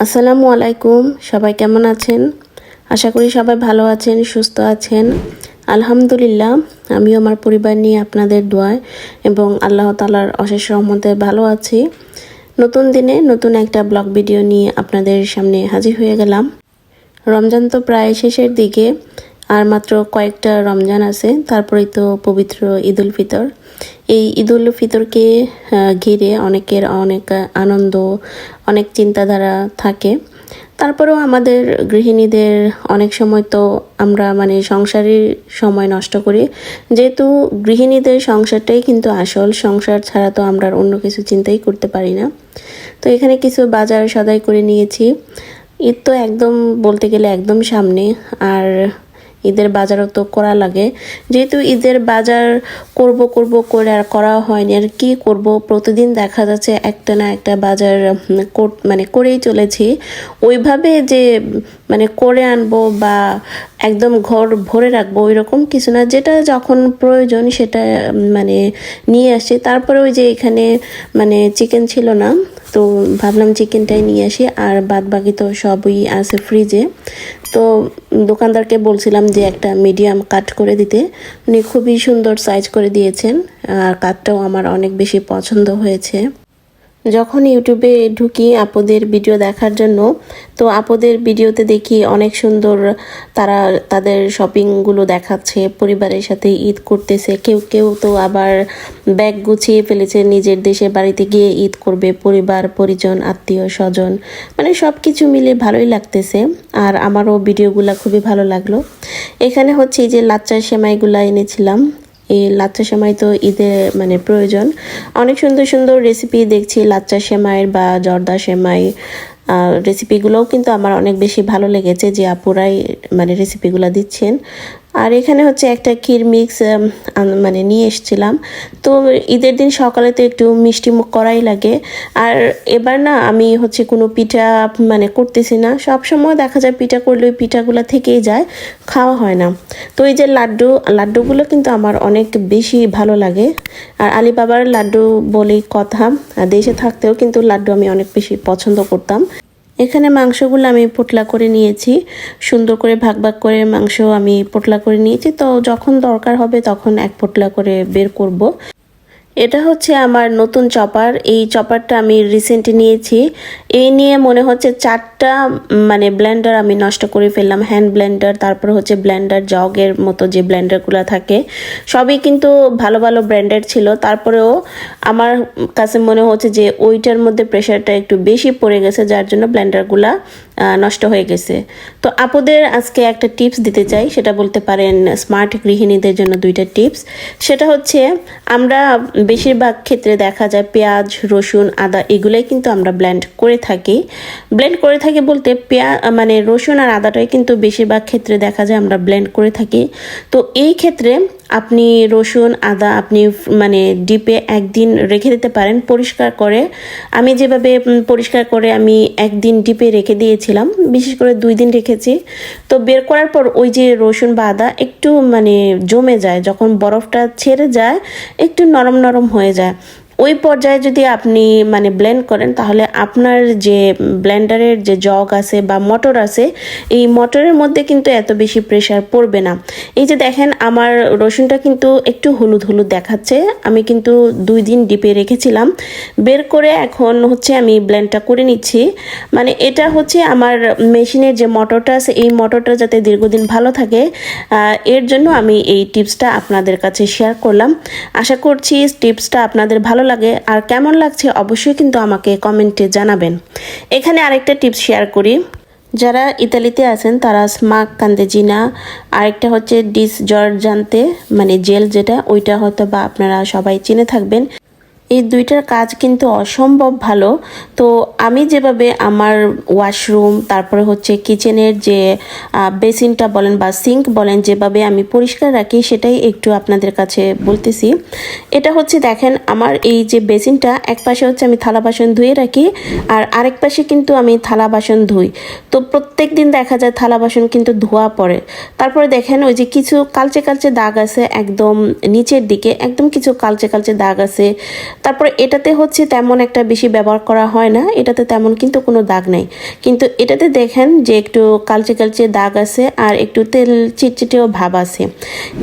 আসসালামু আলাইকুম। সবাই কেমন আছেন? আশা করি সবাই ভালো আছেন, সুস্থ আছেন। আলহামদুলিল্লাহ, আমিও আমার পরিবার নিয়ে আপনাদের দোয়ায় এবং আল্লাহ তাআলার অশেষ রহমতে ভালো আছি। নতুন দিনে নতুন একটা ব্লগ ভিডিও নিয়ে আপনাদের সামনে হাজির হয়ে গেলাম। রমজান তো প্রায় শেষের দিকে, আর মাত্র কয়েকটা রমজান আছে, তারপরেই তো পবিত্র ঈদুল ফিতর। এই ঈদুল ফিতরকে ঘিরে অনেকের অনেক আনন্দ, অনেক চিন্তাধারা থাকে। তারপরেও আমাদের গৃহিণীদের অনেক সময় তো আমরা সংসারের সময় নষ্ট করি, যেহেতু গৃহিণীদের সংসারটাই কিন্তু আসল। সংসার ছাড়া তো আমরা অন্য কিছু চিন্তাই করতে পারি না। তো এখানে কিছু বাজার সদাই করে নিয়েছি। ঈদ তো একদম বলতে গেলে একদম সামনে, আর ঈদের বাজারও তো করা লাগে। যেহেতু ঈদের বাজার করব করে আর করা হয়নি, আর কি করব, প্রতিদিন দেখা যাচ্ছে একটা না একটা বাজার করেই চলেছি। ওইভাবে যে করে আনবো বা একদম ঘর ভরে রাখবো ওই রকম কিছু না, যেটা যখন প্রয়োজন সেটা নিয়ে আসি। তারপরে ওই যে এখানে চিকেন ছিল না, তো ভাবলাম চিকেনটাই নিয়ে আসি, আর বাদ বাকি তো সবই আছে ফ্রিজে। তো দোকানদারকে বলছিলাম যে একটা মিডিয়াম কাট করে দিতে, উনি খুবই সুন্দর সাইজ করে দিয়েছেন, আর কাটটাও আমার অনেক বেশি পছন্দ হয়েছে। যখন ইউটিউবে ঢুকি আপুদের ভিডিও দেখার জন্য, তো আপুদের ভিডিওতে দেখি অনেক সুন্দর তারা তাদের শপিংগুলো দেখাচ্ছে, পরিবারের সাথে ঈদ করতেছে। কেউ কেউ তো আবার ব্যাগ গুছিয়ে ফেলেছে, নিজের দেশের বাড়িতে গিয়ে ঈদ করবে, পরিবার পরিজন আত্মীয় স্বজন, সব কিছু মিলে ভালোই লাগতেছে। আর আমারও ভিডিওগুলো খুবই ভালো লাগলো। এখানে হচ্ছে এই যে লাচ্চার সেমাইগুলা এনেছিলাম। এই লাচ্চা সেমাই তো ঈদে প্রয়োজন। অনেক সুন্দর সুন্দর রেসিপি দেখছি লাচ্চা সেমাইয়ের বা জর্দা সেমাই। রেসিপিগুলোও কিন্তু আমার অনেক বেশি ভালো লেগেছে, যে আপুরাই রেসিপিগুলো দিচ্ছেন। আর এখানে হচ্ছে একটা ক্ষীর মিক্স নিয়ে এসেছিলাম। তো ঈদের দিন সকালে তো একটু মিষ্টি মুখ করাই লাগে। আর এবার না আমি হচ্ছে কোনো পিঠা করতেছি না। সব সময় দেখা যায় পিঠা করলে ওই পিঠাগুলো থেকেই যায়, খাওয়া হয় না। তো এই যে লাড্ডুগুলো কিন্তু আমার অনেক বেশি ভালো লাগে। আর আলিবাবার লাড্ডু বলেই কথা, দেশে থাকতেও কিন্তু লাড্ডু আমি অনেক বেশি পছন্দ করতাম। এখানে মাংসগুলো আমি পোটলা করে নিয়েছি, সুন্দর করে ভাগ ভাগ করে মাংস আমি পোটলা করে নিয়েছি। তো যখন দরকার হবে তখন এক পোটলা করে বের করব। এটা হচ্ছে আমার নতুন চপার। এই চপারটা আমি রিসেন্টলি নিয়েছি। এই নিয়ে মনে হচ্ছে 4টা ব্লেন্ডার আমি নষ্ট করে ফেললাম। হ্যান্ড ব্লেন্ডার, তারপর হচ্ছে ব্লেন্ডার জগের মতো যে ব্লেন্ডারগুলো থাকে, সবই কিন্তু ভালো ভালো ব্র্যান্ডের ছিল। তারপরেও আমার কাছে মনে হচ্ছে যে ওইটার মধ্যে প্রেশারটা একটু বেশি পড়ে গেছে, যার জন্য ব্লেন্ডারগুলা নষ্ট হয়ে গেছে। তো আপুদের আজকে একটা টিপস দিতে চাই, সেটা বলতে পারেন স্মার্ট গৃহিণীদের জন্য 2টা টিপস। সেটা হচ্ছে আমরা বেশিরভাগ ক্ষেত্রে দেখা যায় পেঁয়াজ, রসুন, আদা এগুলোই কিন্তু আমরা ব্লেন্ড করে থাকি বলতে রসুন আর আদাটাই কিন্তু বেশিরভাগ ক্ষেত্রে দেখা যায় আমরা ব্লেন্ড করে থাকি। তো এই ক্ষেত্রে আপনি রসুন আদা আপনি ডিপে একদিন রেখে দিতে পারেন পরিষ্কার করে। আমি যেভাবে পরিষ্কার করে আমি একদিন ডিপে রেখে দিয়েছিলাম, বিশেষ করে 2 দিন রেখেছি। তো বের করার পর ওই যে রসুন বা আদা একটু জমে যায়, যখন বরফটা ছেড়ে যায় একটু নরম নরম হয়ে যায়। ওই পর্যায়ে যদি আপনি ব্লেন্ড করেন, তাহলে আপনার যে ব্লেন্ডারের যে জগ আছে বা মোটর আছে, এই মোটরের মধ্যে কিন্তু এত বেশি প্রেসার পড়বে না। এই যে দেখেন আমার রসুনটা কিন্তু একটু হলুদ হলুদ দেখাচ্ছে, আমি কিন্তু 2 দিন ডিপে রেখেছিলাম। বের করে এখন হচ্ছে আমি ব্লেন্ডটা করে নিচ্ছি। এটা হচ্ছে আমার মেশিনের যে মোটরটা আছে, এই মোটরটা যাতে দীর্ঘদিন ভালো থাকে, এর জন্য আমি এই টিপসটা আপনাদের কাছে শেয়ার করলাম। আশা করছি টিপসটা আপনাদের ভালো লাগে, আর কেমন লাগছে অবশ্যই কিন্তু আমাকে কমেন্টে জানাবেন। এখানে আরেকটা টিপস শেয়ার করি। যারা ইতালিতে আছেন তারা স্মাক কান্দেজিনা, আরেকটা হচ্ছে ডিস জর্জান্তে জেল, যেটা ওইটা হয়তো বা আপনারা সবাই চিনে থাকবেন। এই 2টার কাজ কিন্তু অসম্ভব ভালো। তো আমি যেভাবে আমার ওয়াশরুম, তারপরে হচ্ছে কিচেনের যে বেসিনটা বলেন বা সিঙ্ক বলেন, যেভাবে আমি পরিষ্কার রাখি সেটাই একটু আপনাদের কাছে বলতেছি। এটা হচ্ছে দেখেন আমার এই যে বেসিনটা, এক পাশে হচ্ছে আমি থালা বাসন ধুয়ে রাখি, আর আরেক পাশে কিন্তু আমি থালা বাসন ধুই। তো প্রত্যেক দিন দেখা যায় থালা বাসন কিন্তু ধোয়া পড়ে। তারপরে দেখেন ওই যে কিছু কালচে কালচে দাগ আছে একদম নিচের দিকে, একদম কিছু কালচে কালচে দাগ আছে। তারপরে এটাতে হচ্ছে তেমন একটা বেশি ব্যবহার করা হয় না, এটাতে তেমন কিন্তু কোনো দাগ নেই, কিন্তু এটাতে দেখেন যে একটু কালচে কালচে দাগ আছে আর একটু তেল চিটচিটেও ভাব আছে।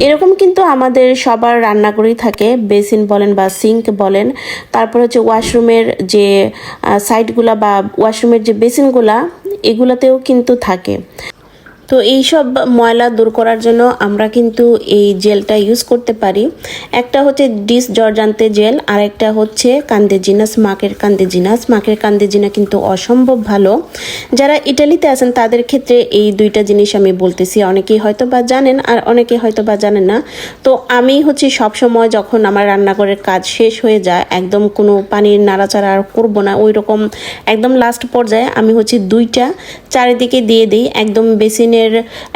এরকম কিন্তু আমাদের সবার রান্নাঘরেই থাকে, বেসিন বলেন বা সিঙ্ক বলেন, তারপর হচ্ছে ওয়াশরুমের যে সাইডগুলা বা ওয়াশরুমের যে বেসিনগুলা এগুলাতেও কিন্তু থাকে। তো এই সব ময়লা দূর করার জন্য আমরা কিন্তু এই জেলটা ইউজ করতে পারি। একটা হচ্ছে ডিশ জর্জান্তে জেল, আর একটা হচ্ছে কান্দেজিনাস, মাকের কান্দেজিনা কিন্তু অসম্ভব ভালো। যারা ইটালিতে আছেন তাদের ক্ষেত্রে এই দুইটা জিনিস আমি বলতেছি, অনেকেই হয়তো বা জানেন আর অনেকে হয়তো বা জানেন না। তো আমি হচ্ছে সবসময় যখন আমার রান্নাঘরের কাজ শেষ হয়ে যায়, একদম কোনো পানির নাড়াচাড়া আর করবো না, ওই রকম একদম লাস্ট পর্যায়ে আমি হচ্ছে দুইটা চারিদিকে দিয়ে দিই, একদম বেসিনে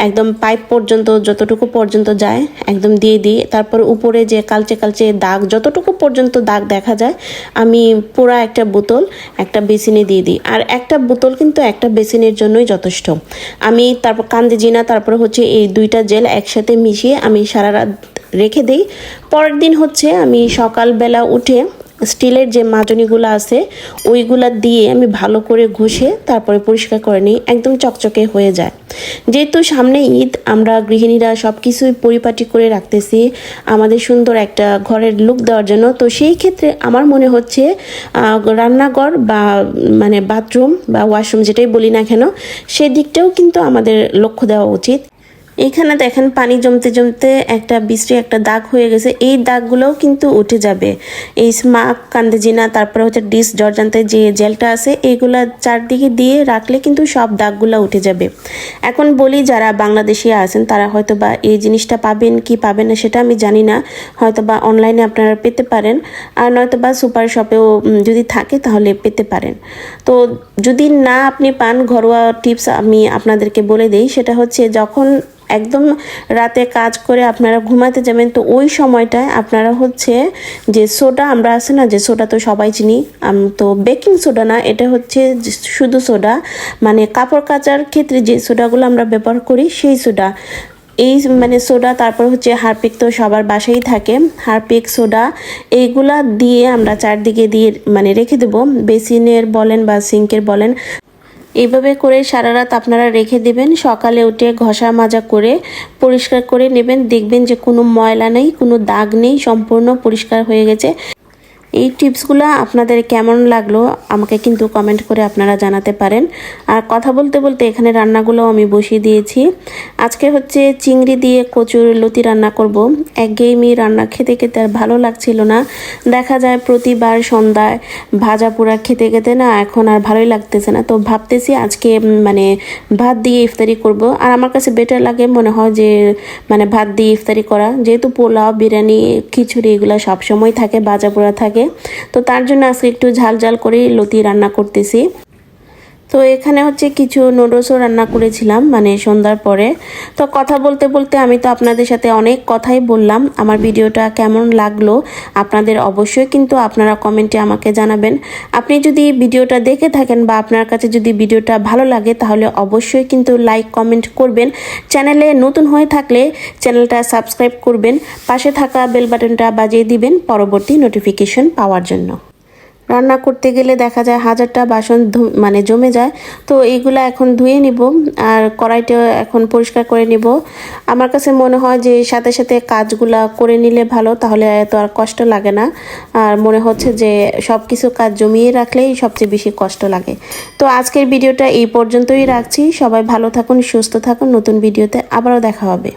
একদম পাইপ পর্যন্ত যতটুকু পর্যন্ত যায় একদম দিয়ে দিই। তারপর উপরে যে কালচে কালচে দাগ যতটুকু পর্যন্ত দাগ দেখা যায় আমি পুরো একটা বোতল একটা বেসিনে দিয়ে দিই, আর একটা বোতল কিন্তু একটা বেসিনের জন্যই যথেষ্ট। আমি তারপর কান্দেজিনা তারপর হচ্ছে এই দুইটা জেল একসাথে মিশিয়ে আমি সারা রাত রেখে দিই। পরের দিন হচ্ছে আমি সকালবেলা উঠে স্টিলের যে মাজনিগুলো আছে ওইগুলা দিয়ে আমি ভালো করে ঘষে তারপরে পরিষ্কার করে নিই, একদম চকচকে হয়ে যায়। যেহেতু সামনে ঈদ, আমরা গৃহিণীরা সব কিছুই পরিপাটি করে রাখতেছি আমাদের সুন্দর একটা ঘরের লুক দেওয়ার জন্য। তো সেই ক্ষেত্রে আমার মনে হচ্ছে রান্নাঘর বা মানে বাথরুম বা ওয়াশরুম যেটাই বলি না কেন, সেদিকটাও কিন্তু আমাদের লক্ষ্য দেওয়া উচিত। এখানে দেখেন পানি জমতে জমতে একটা বিশ্রী একটা দাগ হয়ে গেছে, এই দাগগুলোও কিন্তু উঠে যাবে। এই স্মাক কান্দেজিনা তারপরে হচ্ছে ডিশ জর্জান্তে যে জেলটা আছে এইগুলা চারদিকে দিয়ে রাখলে কিন্তু সব দাগগুলো উঠে যাবে। এখন বলি যারা বাংলাদেশি আছেন তারা হয়তো বা এই জিনিসটা পাবেন কি পাবেন না সেটা আমি জানি না, হয়তো বা অনলাইনে আপনারা পেতে পারেন, আর নয়তো বা সুপার শপেও যদি থাকে তাহলে পেতে পারেন। তো যদি না আপনি পান, ঘরোয়া টিপস আমি আপনাদেরকে বলে দিই, সেটা হচ্ছে যখন একদম রাতে কাজ করে আপনারা ঘুমাতে যাবেন, তো ওই সময়টায় আপনারা হচ্ছে যে সোডা আমরা আছে না, যে সোডা তো সবাই চিনি, তো বেকিং সোডা না, এটা হচ্ছে শুধু সোডা, মানে কাপড় কাচার ক্ষেত্রে যে সোডাগুলো আমরা ব্যবহার করি সেই সোডা, এই মানে সোডা, তারপর হচ্ছে হারপিক তো সবার বাসায় থাকে, হারপিক সোডা এইগুলা দিয়ে আমরা চারদিকে দিয়ে মানে রেখে দেবো, বেসিনের বলেন বা সিঙ্কের বলেন। এইভাবে করে সারা রাত আপনারা রেখে দেবেন, সকালে উঠে ঘষা মাজা করে পরিষ্কার করে নেবেন, দেখবেন যে কোনো ময়লা নেই, কোনো দাগ নেই, সম্পূর্ণ পরিষ্কার হয়ে গেছে। এই টিপসগুলো আপনাদের কেমন লাগলো আমাকে কিন্তু কমেন্ট করে আপনারা জানাতে পারেন। আর কথা বলতে বলতে এখানে রান্নাগুলো আমি বসিয়ে দিয়েছি। আজকে হচ্ছে চিংড়ি দিয়ে কচুর লতি রান্না করব। একঘেয়েমি রান্না খেতে খেতে আর ভালো লাগছিল না, দেখা যায় প্রতিবার সন্ধ্যায় ভাজা পোড়া খেতে খেতে না এখন আর ভালোই লাগতেছে না। তো ভাবতেছি আজকে মানে ভাত দিয়ে ইফতারি করব, আর আমার কাছে বেটার লাগে মনে হয় যে মানে ভাত দিয়ে ইফতারি করা, যেহেতু পোলাও বিরিয়ানি খিচুড়ি এগুলো সবসময় থাকে, ভাজা পোড়া থাকে, তো তার জন্য আজকে একটু ঝাল ঝাল করে লতি রান্না করতেছি। তো এখানে হচ্ছে কিছু নুডলসও রান্না করেছিলাম মানে সন্ধ্যার পরে। তো কথা বলতে বলতে আমি তো আপনাদের সাথে অনেক কথাই বললাম, আমার ভিডিওটা কেমন লাগলো আপনাদের অবশ্যই কিন্তু আপনারা কমেন্টে আমাকে জানাবেন। আপনি যদি ভিডিওটা দেখে থাকেন বা আপনার কাছে যদি ভিডিওটা ভালো লাগে তাহলে অবশ্যই কিন্তু লাইক কমেন্ট করবেন, চ্যানেলে নতুন হয়ে থাকলে চ্যানেলটা সাবস্ক্রাইব করবেন, পাশে থাকা বেল বাটনটা বাজিয়ে দিবেন পরবর্তী নোটিফিকেশন পাওয়ার জন্য। রান্না করতে গেলে দেখা যায় হাজারটা বাসন মানে জমে যায়, তো এইগুলা এখন ধুয়ে নিব আর কড়াইটা এখন পরিষ্কার করে নিব। আমার কাছে মনে হয় যে সাথে সাথে কাজগুলা করে নিলে ভালো, তাহলে তো আর কষ্ট লাগে না। আর মনে হচ্ছে যে সব কিছু কাজ জমিয়ে রাখলেই সবচেয়ে বেশি কষ্ট লাগে। তো আজকের ভিডিওটা এই পর্যন্তই রাখছি, সবাই ভালো থাকুন, সুস্থ থাকুন, নতুন ভিডিওতে আবারও দেখা হবে।